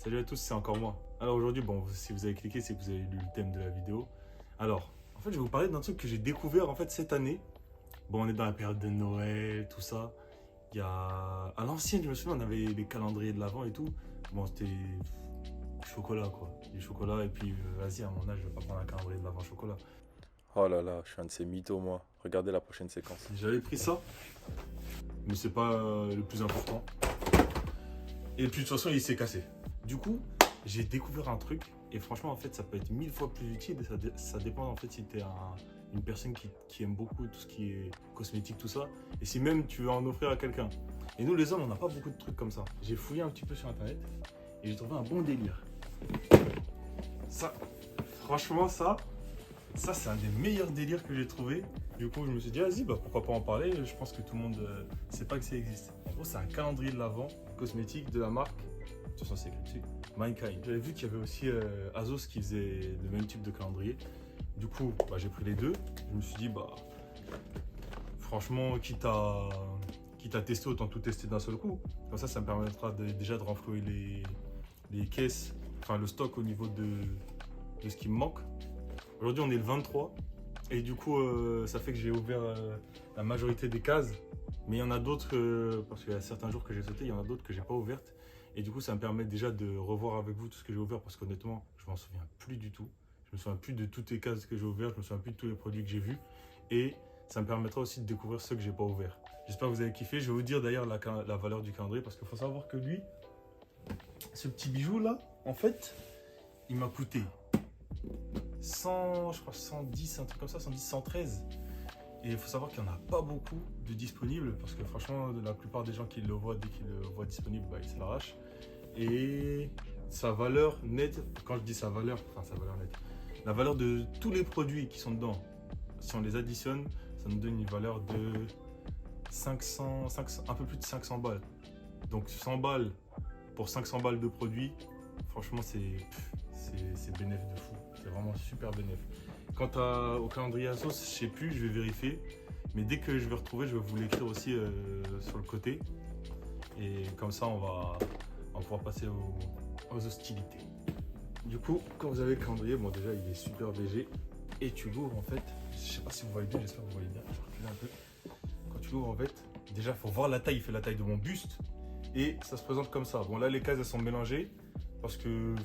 Salut à tous, c'est encore moi. Alors aujourd'hui, bon, si vous avez cliqué, c'est que vous avez lu le thème de la vidéo. Alors, en fait, je vais vous parler d'un truc que j'ai découvert en fait cette année. Bon, on est dans la période de Noël, tout ça. Il y a... À l'ancienne, je me souviens, on avait les calendriers de l'Avent et tout. Bon, c'était du chocolat, quoi. Du chocolat, et puis, vas-y, à mon âge, je vais pas prendre un calendrier de l'Avent chocolat. Oh là là, je suis un de ces mythos, moi. Regardez la prochaine séquence. J'avais pris ça, mais c'est pas le plus important. Et puis, de toute façon, il s'est cassé. Du coup, j'ai découvert un truc, et franchement, en fait, ça peut être 1000 fois plus utile. Ça dépend, en fait, si tu es une personne qui aime beaucoup tout ce qui est cosmétique, tout ça, et si même tu veux en offrir à quelqu'un. Et nous, les hommes, on n'a pas beaucoup de trucs comme ça. J'ai fouillé un petit peu sur Internet, et j'ai trouvé un bon délire. Ça, franchement, ça c'est un des meilleurs délires que j'ai trouvé. Du coup, je me suis dit, vas-y, bah, pourquoi pas en parler. Je pense que tout le monde ne sait pas que ça existe. En gros, c'est un calendrier de l'Avent cosmétique de la marque, de toute façon, c'est écrit dessus, Mankind. J'avais vu qu'il y avait aussi Azos qui faisait le même type de calendrier. Du coup, bah, j'ai pris les deux. Je me suis dit, bah, franchement, quitte à tester, autant tout tester d'un seul coup. Comme ça me permettra déjà de renflouer les caisses, enfin le stock au niveau de ce qui me manque. Aujourd'hui, on est le 23 et du coup, ça fait que j'ai ouvert la majorité des cases. Mais il y en a d'autres, parce qu'il y a certains jours que j'ai sauté, il y en a d'autres que j'ai pas ouvertes. Et du coup, ça me permet déjà de revoir avec vous tout ce que j'ai ouvert parce qu'honnêtement, je m'en souviens plus du tout. Je me souviens plus de toutes les cases que j'ai ouvertes, je me souviens plus de tous les produits que j'ai vus. Et ça me permettra aussi de découvrir ceux que j'ai pas ouverts. J'espère que vous avez kiffé. Je vais vous dire d'ailleurs la valeur du calendrier parce qu'il faut savoir que lui, ce petit bijou là, en fait, il m'a coûté 100, je crois 110, un truc comme ça, 110, 113. Et il faut savoir qu'il n'y en a pas beaucoup de disponibles parce que franchement, la plupart des gens qui le voient, dès qu'ils le voient disponible, bah, ils se l'arrachent. Et sa valeur nette, quand je dis sa valeur nette, la valeur de tous les produits qui sont dedans, si on les additionne, ça nous donne une valeur de 500, un peu plus de 500 balles. Donc 100 balles pour 500 balles de produits, franchement, c'est bénéf de fou. C'est vraiment super bénéf. Quant au calendrier Asos, je sais plus, je vais vérifier. Mais dès que je vais retrouver, je vais vous l'écrire aussi sur le côté. Et comme ça, on pourra passer aux hostilités. Du coup, quand vous avez le calendrier, bon déjà, il est super léger. Et tu l'ouvres en fait. Je sais pas si vous voyez bien, j'espère que vous voyez bien. Je vais reculer un peu. Quand tu l'ouvres en fait, déjà, il faut voir la taille. Il fait la taille de mon buste. Et ça se présente comme ça. Bon, là, les cases, elles sont mélangées. Parce que...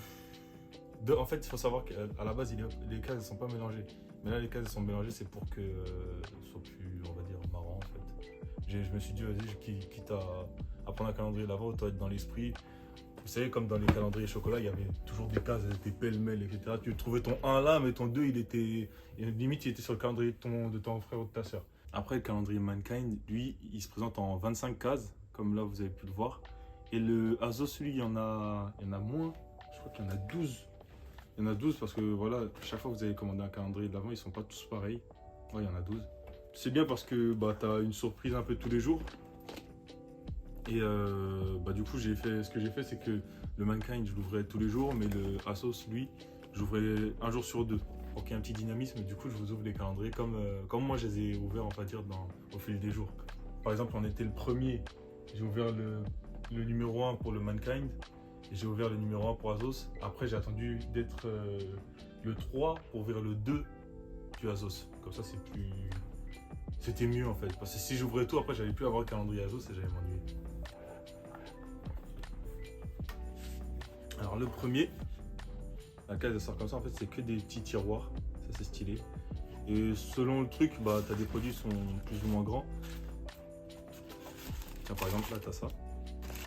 En fait, il faut savoir qu'à la base, les cases ne sont pas mélangées. Mais là, les cases sont mélangées, c'est pour que ce soit plus, on va dire, marrant en fait. Je me suis dit, vas-y, quitte à prendre un calendrier d'avant, autant être dans l'esprit. Vous savez, comme dans les calendriers chocolat, il y avait toujours des cases, elles étaient pêle-mêle, etc. Tu trouvais ton 1 là, mais ton 2, limite, il était sur le calendrier de ton frère ou de ta soeur. Après, le calendrier Mankind, lui, il se présente en 25 cases, comme là, vous avez pu le voir. Et le Azos, lui, il y en a moins. Je crois qu'il y en a 12. Il y en a 12 parce que voilà, chaque fois que vous allez commander un calendrier de l'Avent, ils ne sont pas tous pareils. Ouais, il y en a 12. C'est bien parce que bah, tu as une surprise un peu tous les jours. Et bah, du coup, ce que j'ai fait, c'est que le Mankind, je l'ouvrais tous les jours, mais le Asos, lui, j'ouvrais un jour sur deux pour qu'il y ait un petit dynamisme. Du coup, je vous ouvre les calendriers comme moi, je les ai ouverts, on va dire, au fil des jours. Par exemple, on était le premier, j'ai ouvert le numéro 1 pour le Mankind. J'ai ouvert le numéro 1 pour Azos. Après, j'ai attendu d'être le 3 pour ouvrir le 2 du Azos. Comme ça, c'était mieux en fait. Parce que si j'ouvrais tout, après, j'allais plus avoir le calendrier Azos et j'allais m'ennuyer. Alors, le premier, la case elle sort comme ça. En fait, c'est que des petits tiroirs. Ça, c'est stylé. Et selon le truc, bah, tu as des produits qui sont plus ou moins grands. Tiens, par exemple, là, tu as ça.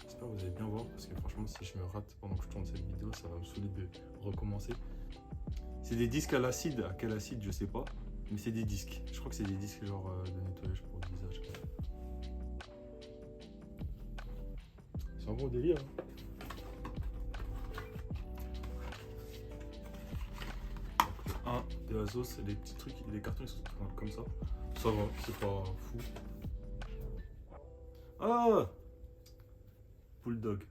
J'espère que vous allez bien voir parce que franchement si je me rate pendant que je tourne cette vidéo ça va me saouler de recommencer. C'est des disques à l'acide, à quel acide je sais pas, mais c'est des disques. Je crois que c'est des disques genre de nettoyage pour le visage. C'est un bon délire. Un de Azos, c'est des petits trucs, les cartons ils sont comme ça. Ça va, c'est pas fou. Ah, Bulldog.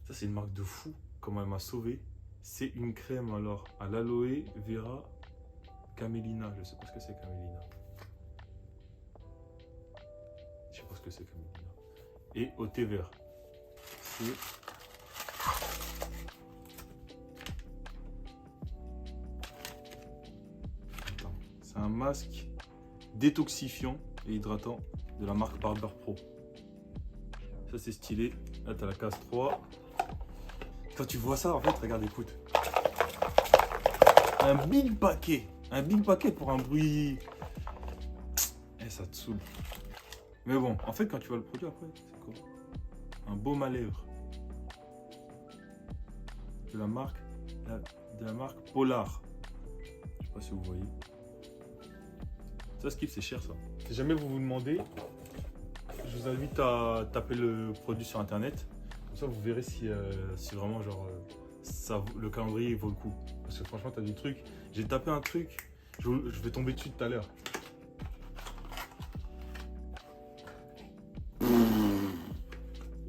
Ça, c'est une marque de fou. Comment elle m'a sauvé. C'est une crème alors à l'aloe vera camelina. Je sais pas ce que c'est camelina. Je sais pas ce que c'est camelina. Et au thé vert. C'est masque détoxifiant et hydratant de la marque Barber Pro. Ça c'est stylé. Là t'as la case 3. Quand tu vois ça en fait, regarde, écoute. Un big paquet. Un big paquet pour un bruit. Eh, ça te saoule. Mais bon, en fait quand tu vois le produit après, c'est quoi? Un baume à lèvres. De la marque Polar. Je sais pas si vous voyez. Ça, ce c'est cher ça. Si jamais vous vous demandez, je vous invite à taper le produit sur internet. Comme ça, vous verrez si vraiment genre le calendrier vaut le coup. Parce que franchement, t'as des trucs. J'ai tapé un truc, je vais tomber dessus tout à l'heure.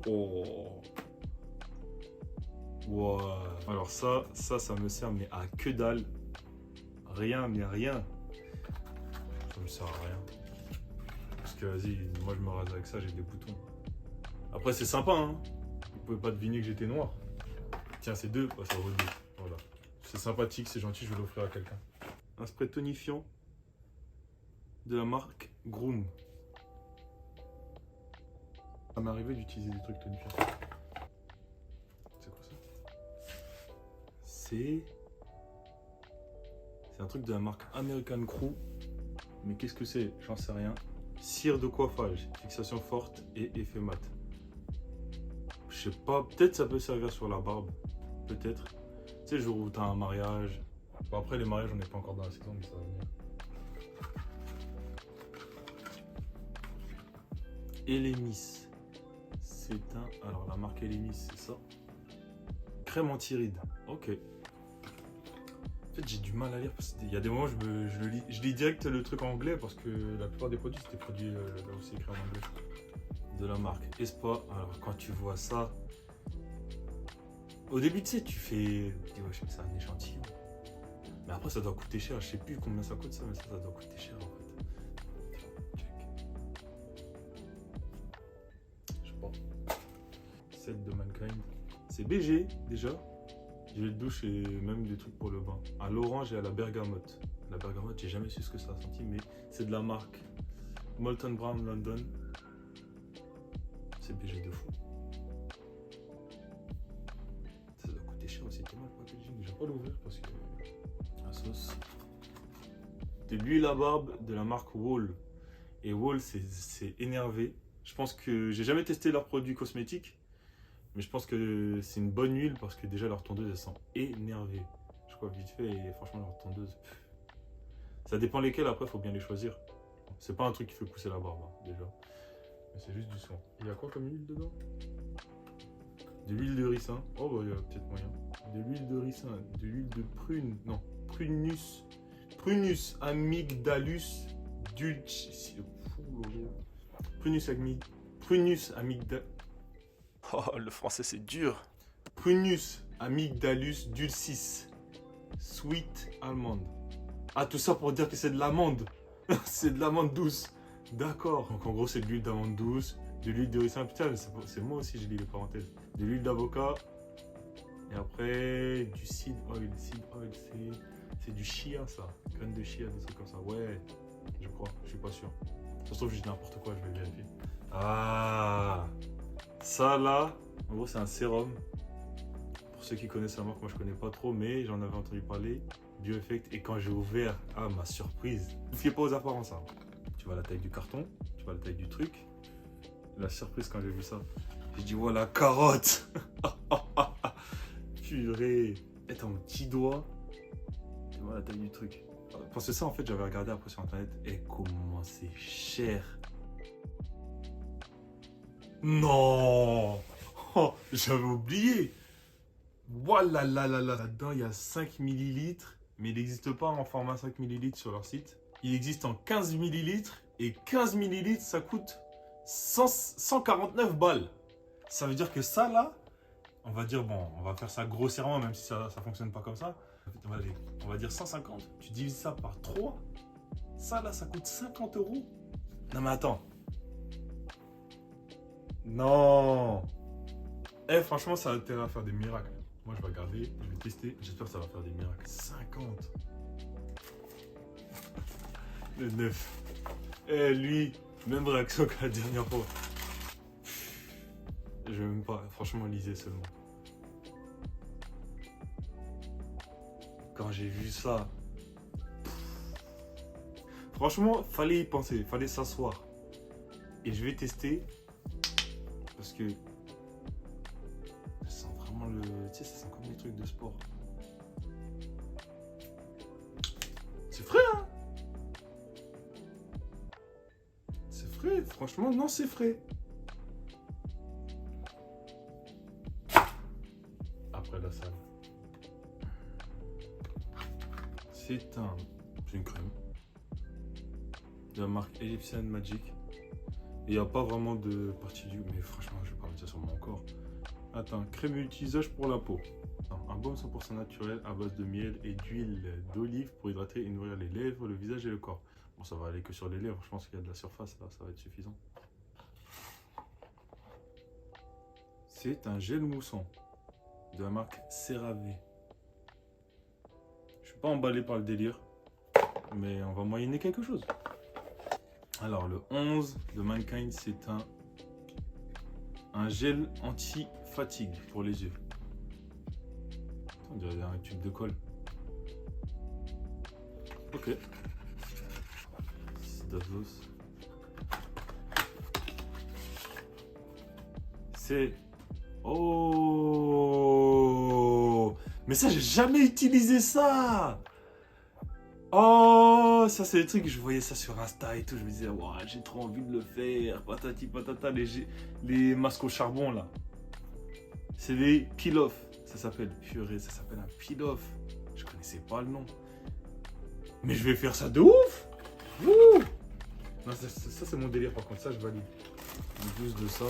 Oh. Wow. Alors ça me sert mais à que dalle. Rien, mais rien. Ça me sert à rien. Parce que vas-y, moi je me rase avec ça, j'ai des boutons. Après c'est sympa, hein. Vous pouvez pas deviner que j'étais noir. Tiens, c'est deux, bah, ça vaut deux. Voilà. C'est sympathique, c'est gentil, je vais l'offrir à quelqu'un. Un spray tonifiant de la marque Groom. Ça m'est arrivé d'utiliser des trucs tonifiants. C'est quoi ça? C'est un truc de la marque American Crew. Mais qu'est-ce que c'est? J'en sais rien. Cire de coiffage, fixation forte et effet mat. Je sais pas, peut-être ça peut servir sur la barbe. Peut-être. Tu sais, le jour où t'as un mariage. Bon, après, les mariages, on n'est pas encore dans la saison, mais ça va venir. Elemis. C'est un. Alors, la marque Elemis, c'est ça. Crème anti-rides. Ok. En fait, j'ai du mal à lire parce qu'il y a des moments je lis direct le truc en anglais parce que la plupart des produits c'était produits là où c'est écrit en anglais. De la marque Espoir. Alors quand tu vois ça, au début tu sais, tu fais, ouais, je sais que c'est un échantillon. Mais après ça doit coûter cher. Je sais plus combien ça coûte ça, mais ça doit coûter cher en fait. Check. Je sais pas. Set de Mankind. C'est BG déjà. J'ai le douche et même des trucs pour le bain. À l'orange et à la bergamote. La bergamote, j'ai jamais su ce que ça a senti, mais c'est de la marque Molton Brown London. C'est BG de fou. Ça doit coûter cher aussi, t'es mal le packaging. Je vais pas l'ouvrir parce que la sauce. De l'huile à barbe de la marque Wall. Et Wall, c'est énervé. Je pense que j'ai jamais testé leurs produits cosmétiques. Mais je pense que c'est une bonne huile parce que déjà leur tondeuse elle sent énervée. Je crois vite fait et franchement leur tondeuse. Ça dépend lesquelles, après il faut bien les choisir. C'est pas un truc qui fait pousser la barbe hein, déjà. Mais c'est juste du son. Il y a quoi comme huile dedans? De l'huile de ricin. Oh bah il y a peut-être moyen. De l'huile de ricin, de l'huile de prune. Non, Prunus. Prunus amygdalus dulcis. Prunus amygdalus. Oh, le français c'est dur. Prunus amygdalus dulcis. Sweet almond. Ah, tout ça pour dire que c'est de l'amande. C'est de l'amande douce. D'accord. Donc en gros, c'est de l'huile d'amande douce, de l'huile de ricin. Putain, c'est moi aussi, je lis les parenthèses. De l'huile d'avocat. Et après, du seed oil. Seed oil, c'est du chia, ça. Graines de chia, des trucs comme ça. Ouais, je crois. Je suis pas sûr. Ça se trouve, je dis n'importe quoi, je vais vérifier. Ah, ça là, en gros, c'est un sérum. Pour ceux qui connaissent la marque, moi je connais pas trop, mais j'en avais entendu parler. Bioeffect. Et quand j'ai ouvert, ah, ma surprise. Ne fiez pas aux apparences. Hein. Tu vois la taille du carton, tu vois la taille du truc. La surprise quand j'ai vu ça, j'ai dit voilà, carotte. Purée. Et t'as mon petit doigt. Tu vois la taille du truc. Parce que ça, en fait, j'avais regardé après sur internet. Et comment c'est cher. Non. Oh, j'avais oublié. Voilà, là-dedans, il y a 5 ml. Mais il n'existe pas en format 5 ml sur leur site. Il existe en 15 ml. Et 15 ml, ça coûte 149 balles. Ça veut dire que ça, là, on va dire, bon, on va faire ça grossièrement, même si ça ne fonctionne pas comme ça. On va dire 150. Tu divises ça par 3. Ça, là, ça coûte 50 €. Non, mais attends. Non. Eh, franchement, ça a intérêt à faire des miracles. Moi, je vais regarder, je vais tester. J'espère que ça va faire des miracles. 50. Le 9. Et lui, même réaction que la dernière fois. Je vais même pas, franchement, lisez seulement. Quand j'ai vu ça, franchement, fallait y penser, fallait s'asseoir. Et je vais tester parce que ça sent vraiment le. Tu sais, ça sent comme des trucs de sport. C'est frais, hein? C'est frais, franchement, non, c'est frais. Après la salle. C'est une crème de la marque Egyptian Magic. Il n'y a pas vraiment de partie du... Mais franchement, je vais pas mettre ça sur mon corps. Attends, crème multi-usage pour la peau. Un baume 100% naturel à base de miel et d'huile d'olive pour hydrater et nourrir les lèvres, le visage et le corps. Bon, ça va aller que sur les lèvres. Je pense qu'il y a de la surface là, ça va être suffisant. C'est un gel moussant de la marque CeraVe. Je suis pas emballé par le délire, mais on va moyenner quelque chose. Alors le 11 de Mankind, c'est un gel anti-fatigue pour les yeux. On dirait un tube de colle. Ok. Dasos. C'est... Oh! Mais ça, j'ai jamais utilisé ça! Oh, ça c'est des trucs, je voyais ça sur Insta et tout, je me disais, wow, j'ai trop envie de le faire, patati patata, les masques au charbon là. C'est des peel-off, ça s'appelle, purée, ça s'appelle un peel-off. Je connaissais pas le nom. Mais je vais faire ça de ouf! Ouh! Non, ça c'est mon délire par contre, ça je valide. En plus de ça,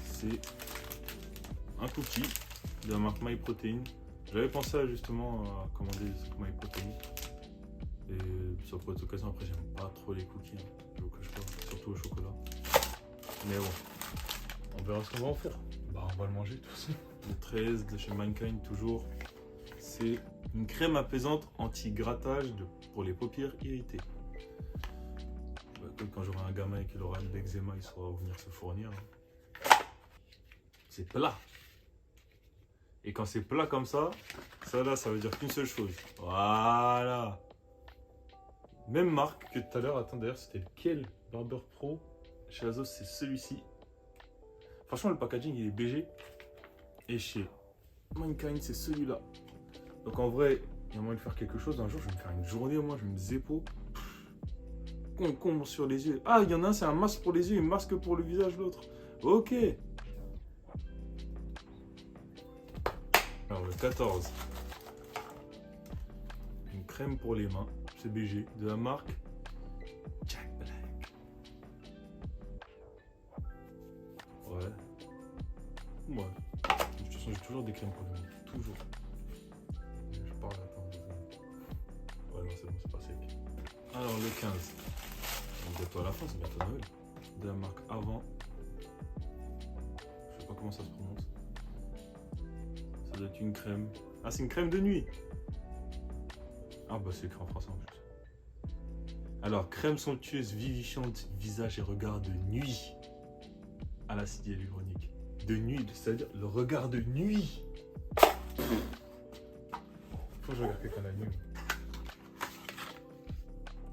c'est un cookie de la marque MyProtein. J'avais pensé justement à commander des MyProtein. Et sur pour cette occasion, après, j'aime pas trop les cookies, hein. Je vous cache pas, surtout au chocolat. Mais bon, on verra ce qu'on va en faire. Bah, on va le manger tous. Le 13 de chez Mankind, toujours. C'est une crème apaisante anti-grattage pour les paupières irritées. Bah, comme quand j'aurai un gamin et qu'il aura de l'eczéma, il saura où venir se fournir. Hein. C'est plat. Et quand c'est plat comme ça là, ça veut dire qu'une seule chose. Voilà. Même marque que tout à l'heure. Attends, d'ailleurs, c'était lequel? Barber Pro. Chez Azos, c'est celui-ci. Franchement, le packaging, il est BG. Et chez Mankind, c'est celui-là. Donc en vrai, il y a moyen de faire quelque chose. Un jour, je vais me faire une journée au moins. Je vais me zépo. Concombre sur les yeux. Ah, il y en a un, c'est un masque pour les yeux et un masque pour le visage, l'autre. Ok. Alors, le 14. Une crème pour les mains. CBG de la marque Jack Black. Ouais. Ouais. De toute façon, j'ai toujours des crèmes pour les mains. Toujours. Je parle, attends. Ouais, non, c'est bon, c'est pas sec. Alors, le 15. On est bientôt à la fin, c'est bientôt Noël. De la marque Avant. Je sais pas comment ça se prononce. Ça doit être une crème. Ah, c'est une crème de nuit. Ah bah c'est écrit en français en plus. Alors, crème somptueuse, vivifiante, visage et regard de nuit à l'acide hyaluronique. De nuit, c'est-à-dire le regard de nuit. Faut que je regarde quelqu'un la nuit.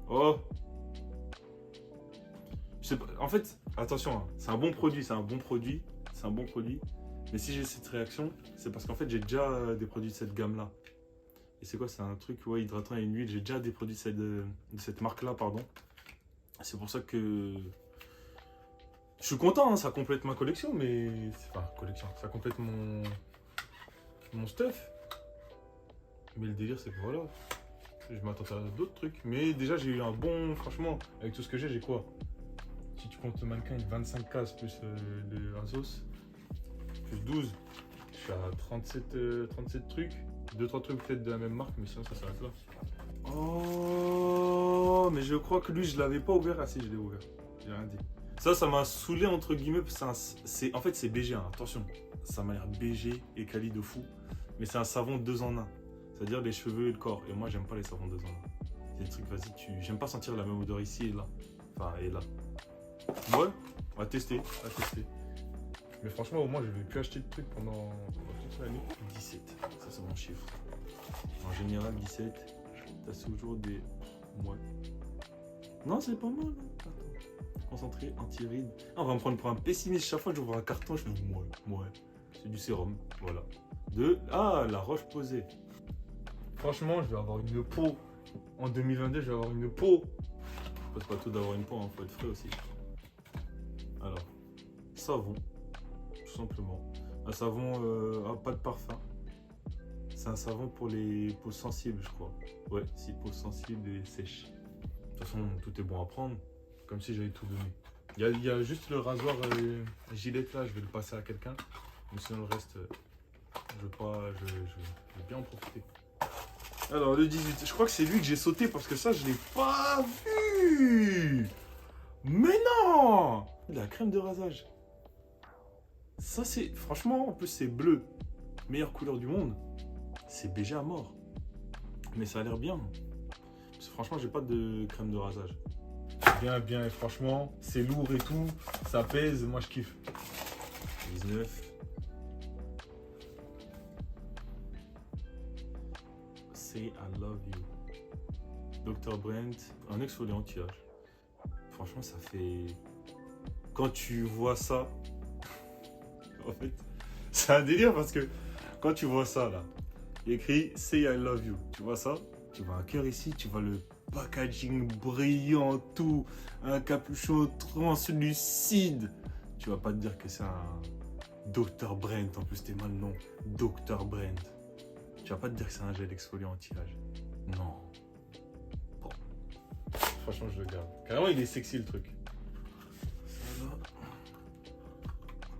Oh. Je sais pas, en fait, attention, hein, c'est un bon produit. Mais si j'ai cette réaction, c'est parce qu'en fait j'ai déjà des produits de cette gamme-là. Et c'est quoi? C'est un truc hydratant et une huile. J'ai déjà des produits de cette marque-là, pardon. C'est pour ça que je suis content, hein, ça complète ma collection, mais... Enfin, collection, ça complète mon stuff. Mais le délire, c'est que voilà, je m'attendais à d'autres trucs. Mais déjà, j'ai eu un bon... Franchement, avec tout ce que j'ai quoi? Si tu comptes le mannequin, 25 cases plus le Asos, plus 12. Je suis à 37 trucs. 2-3 trucs peut-être de la même marque, mais sinon ça s'arrête là. Oh, mais je crois que lui je l'avais pas ouvert. Ah si, je l'ai ouvert. J'ai rien dit. Ça m'a saoulé entre guillemets. En fait c'est BG, hein. Attention. Ça m'a l'air BG et quali de fou. Mais c'est un savon 2 en 1. C'est-à-dire les cheveux et le corps. Et moi j'aime pas les savons 2 en 1. Des trucs, vas-y, j'aime pas sentir la même odeur ici et là. Enfin, et là. Ouais, on va tester, Mais franchement, au moins, je vais plus acheter de trucs pendant toute l'année. 17, ça c'est mon chiffre. En général, 17, t'as toujours des... Ouais. Non, c'est pas mal. Hein. Attends. Concentré, anti-rides. Ah, on va me prendre pour un pessimiste. Chaque fois que j'ouvre un carton, je fais ouais. C'est du sérum, voilà. La roche posée. Franchement, je vais avoir une peau. En 2022, je vais avoir une peau. C'est pas tout d'avoir une peau, hein. Faut être frais aussi. Alors, savon, tout simplement. Un savon pas de parfum. C'est un savon pour les peaux sensibles, je crois. Ouais, si peau sensible et sèche. De toute façon, tout est bon à prendre. Comme si j'avais tout donné. Il y a juste le rasoir Gillette là, je vais le passer à quelqu'un. Mais sinon, le reste, je vais bien en profiter. Alors, le 18, je crois que c'est lui que j'ai sauté parce que ça, je l'ai pas vu. Mais non! La crème de rasage. Ça, c'est... Franchement, en plus, c'est bleu. Meilleure couleur du monde. C'est BG à mort. Mais ça a l'air bien. Parce que franchement, j'ai pas de crème de rasage. Bien. Et franchement, c'est lourd et tout. Ça pèse. Moi, je kiffe. 19. Say I love you. Dr. Brent. Un exfoliant anti-âge. Franchement, ça fait... Quand tu vois ça... En fait, c'est un délire parce que quand tu vois ça, là, il y a écrit « Say I love you ». Tu vois ça? Tu vois un cœur ici, tu vois le packaging brillant, tout, un capuchon translucide. Tu vas pas te dire que c'est un Dr. Brent. En plus, t'es mal non. Dr. Brent. Tu vas pas te dire que c'est un gel exfoliant anti-âge. Non. Bon. Franchement, je le garde. Carrément, il est sexy, le truc. Ça va.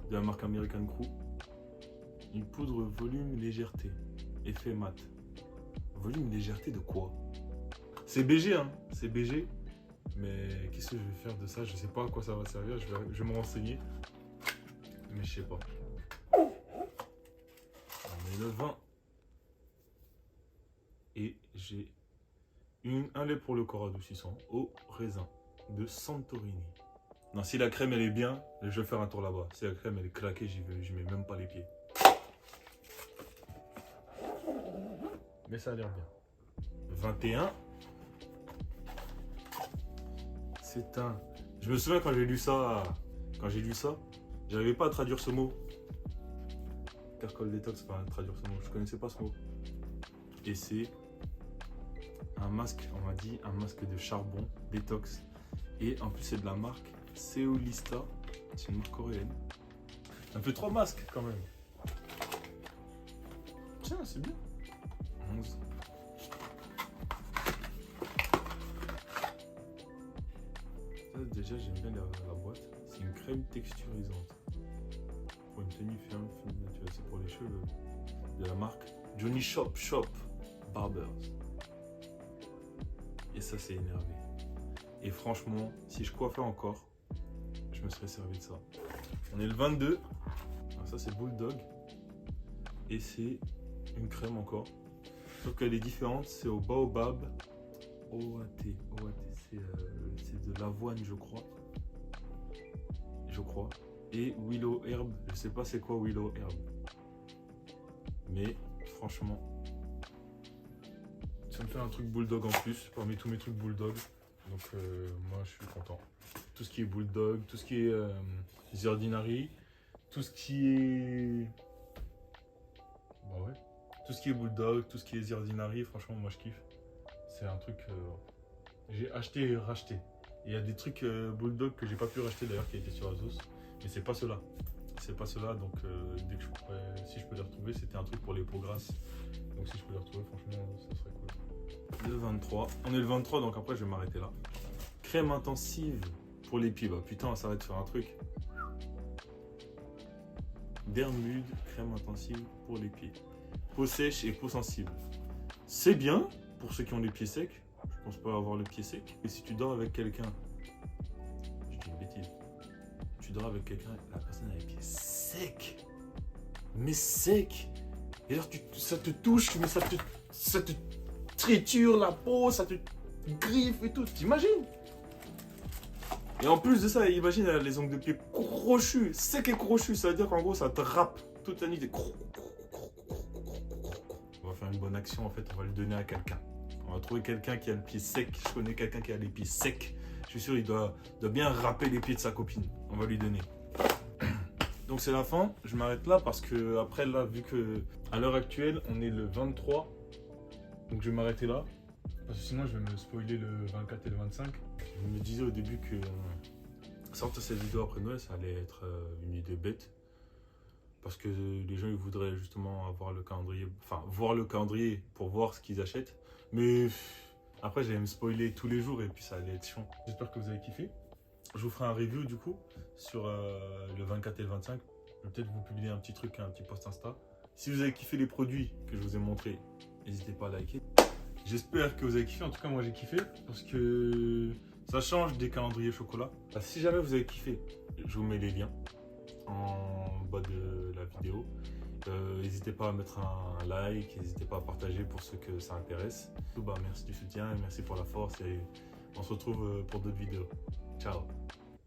De la marque American Crew. Une poudre volume légèreté. Effet mat. Volume légèreté de quoi? C'est BG, hein. C'est BG. Mais qu'est-ce que je vais faire de ça? Je sais pas à quoi ça va servir. Je vais me renseigner. Mais je sais pas. On est le 20. Et j'ai un lait pour le corps adoucissant au raisin de Santorini. Non, si la crème elle est bien, je vais faire un tour là-bas. Si la crème elle est claquée, j'y mets même pas les pieds. Mais ça a l'air bien. 21. C'est un... Je me souviens quand j'ai lu ça, j'arrivais pas à traduire ce mot. Carcol détox, pas à traduire ce mot. Je connaissais pas ce mot. Et c'est un masque, on m'a dit, un masque de charbon détox. Et en plus c'est de la marque Ceolista, c'est une marque coréenne. Ça fait 3 masques quand même. Tiens, c'est bien. 11. Ça, déjà, j'aime bien la boîte. C'est une crème texturisante. Pour une tenue ferme, fine, naturelle. C'est pour les cheveux. De la marque Johnny Shop Barbers. Et ça, c'est énervé. Et franchement, si je coiffais encore, je me serais servi de ça. On est le 22. Alors ça, c'est Bulldog. Et c'est une crème encore. Sauf qu'elle est différente. C'est au baobab. OAT. C'est de l'avoine, je crois. Et Willow Herb. Je sais pas c'est quoi Willow Herb. Mais franchement, ça me fait un truc Bulldog en plus. Parmi tous mes trucs Bulldog. Donc moi je suis content. Tout ce qui est Bulldog, tout ce qui est The Ordinary, tout ce qui est... Bah ouais. Tout ce qui est Bulldog, tout ce qui est The Ordinary, franchement moi je kiffe. C'est un truc... j'ai acheté et racheté. Il y a des trucs Bulldog que j'ai pas pu racheter d'ailleurs qui étaient sur Asos. Mais c'est pas ceux-là. C'est pas ceux-là, donc dès que si je peux les retrouver, c'était un truc pour les peaux grasses. Donc si je peux les retrouver, franchement, ça serait cool. Le 23. On est le 23, donc après je vais m'arrêter là. Crème intensive pour les pieds. Bah putain, on s'arrête sur un truc. Dermude, crème intensive pour les pieds. Peau sèche et peau sensible. C'est bien pour ceux qui ont les pieds secs. Je pense pas avoir le pied sec. Et si tu dors avec quelqu'un, je dis une bêtise, tu dors avec quelqu'un, la personne a les pieds secs. Mais secs. Et alors ça te touche, mais ça te triture la peau, ça te... griffes et tout, t'imagines? Et en plus de ça, imagine, elle a les ongles de pied crochus, secs et crochus, ça veut dire qu'en gros, ça te râpe toute la nuit. On va faire une bonne action, en fait, on va le donner à quelqu'un. On va trouver quelqu'un qui a le pied sec. Je connais quelqu'un qui a les pieds secs. Je suis sûr il doit bien râper les pieds de sa copine. On va lui donner. Donc c'est la fin. Je m'arrête là parce que après là, vu que à l'heure actuelle, on est le 23. Donc je vais m'arrêter là. Parce que sinon je vais me spoiler le 24 et le 25. Je me disais au début que sortir cette vidéo après Noël, ça allait être une idée bête. Parce que les gens ils voudraient justement avoir le calendrier, enfin voir le calendrier pour voir ce qu'ils achètent. Mais après j'allais me spoiler tous les jours et puis ça allait être chiant. J'espère que vous avez kiffé. Je vous ferai un review du coup sur le 24 et le 25. Je vais peut-être vous publier un petit truc, un petit post Insta. Si vous avez kiffé les produits que je vous ai montrés, n'hésitez pas à liker. J'espère que vous avez kiffé, en tout cas moi j'ai kiffé parce que ça change des calendriers chocolat. Bah, si jamais vous avez kiffé, je vous mets les liens en bas de la vidéo. N'hésitez pas à mettre un like, n'hésitez pas à partager pour ceux que ça intéresse. Bah, merci du soutien et merci pour la force et on se retrouve pour d'autres vidéos. Ciao.